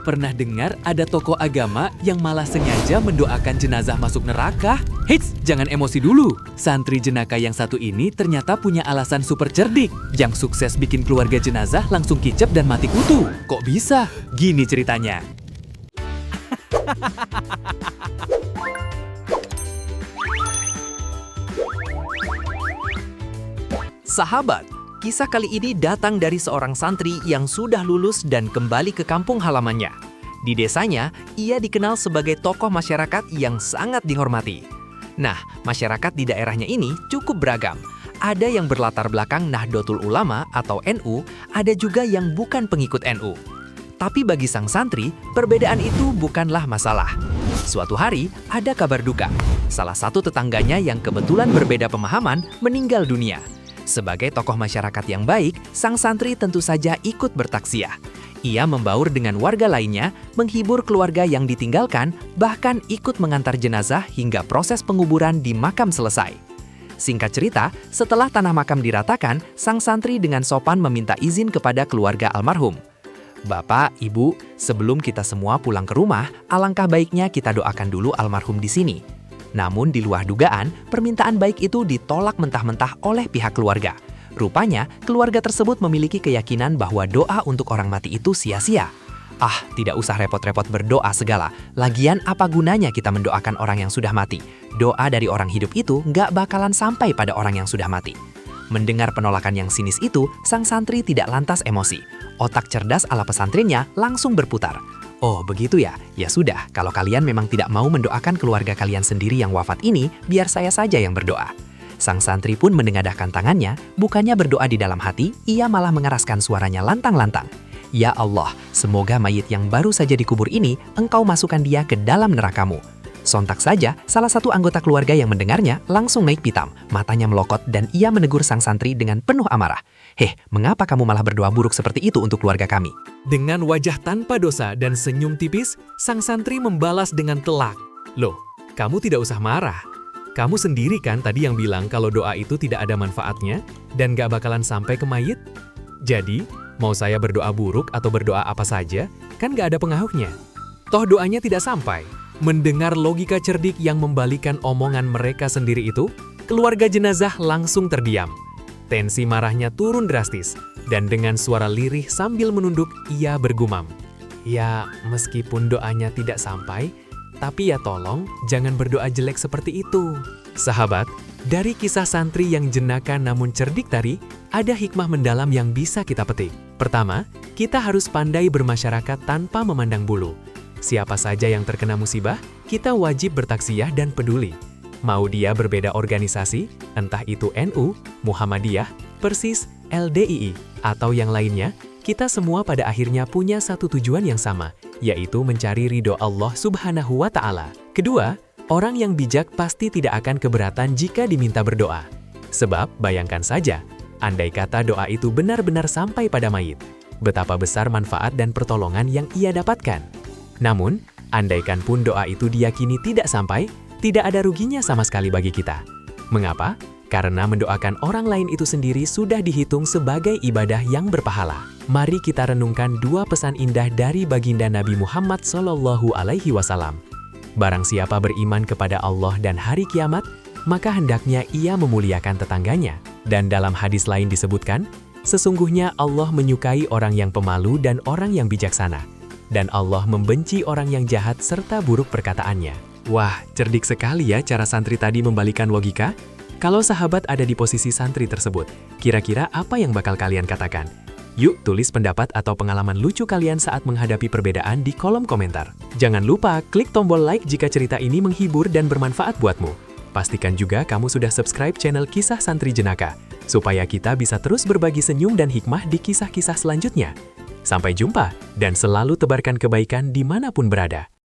Pernah dengar ada tokoh agama yang malah sengaja mendoakan jenazah masuk neraka? Eits, jangan emosi dulu. Santri jenaka yang satu ini ternyata punya alasan super cerdik. Yang sukses bikin keluarga jenazah langsung kicep dan mati kutu. Kok bisa? Gini ceritanya. Sahabat, kisah kali ini datang dari seorang santri yang sudah lulus dan kembali ke kampung halamannya. Di desanya, ia dikenal sebagai tokoh masyarakat yang sangat dihormati. Nah, masyarakat di daerahnya ini cukup beragam. Ada yang berlatar belakang Nahdlatul Ulama atau NU, ada juga yang bukan pengikut NU. Tapi bagi sang santri, perbedaan itu bukanlah masalah. Suatu hari, ada kabar duka. Salah satu tetangganya yang kebetulan berbeda pemahaman meninggal dunia. Sebagai tokoh masyarakat yang baik, sang santri tentu saja ikut bertaksiah. Ia membaur dengan warga lainnya, menghibur keluarga yang ditinggalkan, bahkan ikut mengantar jenazah hingga proses penguburan di makam selesai. Singkat cerita, setelah tanah makam diratakan, sang santri dengan sopan meminta izin kepada keluarga almarhum. Bapak, Ibu, sebelum kita semua pulang ke rumah, alangkah baiknya kita doakan dulu almarhum di sini. Namun di luar dugaan, permintaan baik itu ditolak mentah-mentah oleh pihak keluarga. Rupanya, keluarga tersebut memiliki keyakinan bahwa doa untuk orang mati itu sia-sia. Ah, tidak usah repot-repot berdoa segala. Lagian apa gunanya kita mendoakan orang yang sudah mati? Doa dari orang hidup itu nggak bakalan sampai pada orang yang sudah mati. Mendengar penolakan yang sinis itu, sang santri tidak lantas emosi. Otak cerdas ala pesantrennya langsung berputar. Oh, begitu ya? Ya sudah, kalau kalian memang tidak mau mendoakan keluarga kalian sendiri yang wafat ini, biar saya saja yang berdoa. Sang santri pun menengadahkan tangannya, bukannya berdoa di dalam hati, ia malah mengeraskan suaranya lantang-lantang. Ya Allah, semoga mayit yang baru saja dikubur ini, Engkau masukkan dia ke dalam nerakamu. Sontak saja, salah satu anggota keluarga yang mendengarnya langsung naik pitam, matanya melokot dan ia menegur sang santri dengan penuh amarah. Heh, mengapa kamu malah berdoa buruk seperti itu untuk keluarga kami? Dengan wajah tanpa dosa dan senyum tipis, sang santri membalas dengan telak. Loh, kamu tidak usah marah. Kamu sendiri kan tadi yang bilang kalau doa itu tidak ada manfaatnya dan gak bakalan sampai ke mayit? Jadi, mau saya berdoa buruk atau berdoa apa saja, kan gak ada pengaruhnya. Toh doanya tidak sampai. Mendengar logika cerdik yang membalikan omongan mereka sendiri itu, keluarga jenazah langsung terdiam. Tensi marahnya turun drastis, dan dengan suara lirih sambil menunduk, ia bergumam. Ya, meskipun doanya tidak sampai, tapi ya tolong jangan berdoa jelek seperti itu. Sahabat, dari kisah santri yang jenaka namun cerdik tadi, ada hikmah mendalam yang bisa kita petik. Pertama, kita harus pandai bermasyarakat tanpa memandang bulu. Siapa saja yang terkena musibah, kita wajib bertaksiyah dan peduli. Mau dia berbeda organisasi, entah itu NU, Muhammadiyah, Persis, LDII, atau yang lainnya, kita semua pada akhirnya punya satu tujuan yang sama, yaitu mencari ridho Allah Subhanahu wa Ta'ala. Kedua, orang yang bijak pasti tidak akan keberatan jika diminta berdoa. Sebab, bayangkan saja, andai kata doa itu benar-benar sampai pada mayit, betapa besar manfaat dan pertolongan yang ia dapatkan. Namun, andaikan pun doa itu diyakini tidak sampai, tidak ada ruginya sama sekali bagi kita. Mengapa? Karena mendoakan orang lain itu sendiri sudah dihitung sebagai ibadah yang berpahala. Mari kita renungkan dua pesan indah dari baginda Nabi Muhammad SAW. Barang siapa beriman kepada Allah dan hari kiamat, maka hendaknya ia memuliakan tetangganya. Dan dalam hadis lain disebutkan, sesungguhnya Allah menyukai orang yang pemalu dan orang yang bijaksana. Dan Allah membenci orang yang jahat serta buruk perkataannya. Wah, cerdik sekali ya cara santri tadi membalikan logika. Kalau sahabat ada di posisi santri tersebut, kira-kira apa yang bakal kalian katakan? Yuk, tulis pendapat atau pengalaman lucu kalian saat menghadapi perbedaan di kolom komentar. Jangan lupa klik tombol like jika cerita ini menghibur dan bermanfaat buatmu. Pastikan juga kamu sudah subscribe channel Kisah Santri Jenaka, supaya kita bisa terus berbagi senyum dan hikmah di kisah-kisah selanjutnya. Sampai jumpa, dan selalu tebarkan kebaikan dimanapun berada.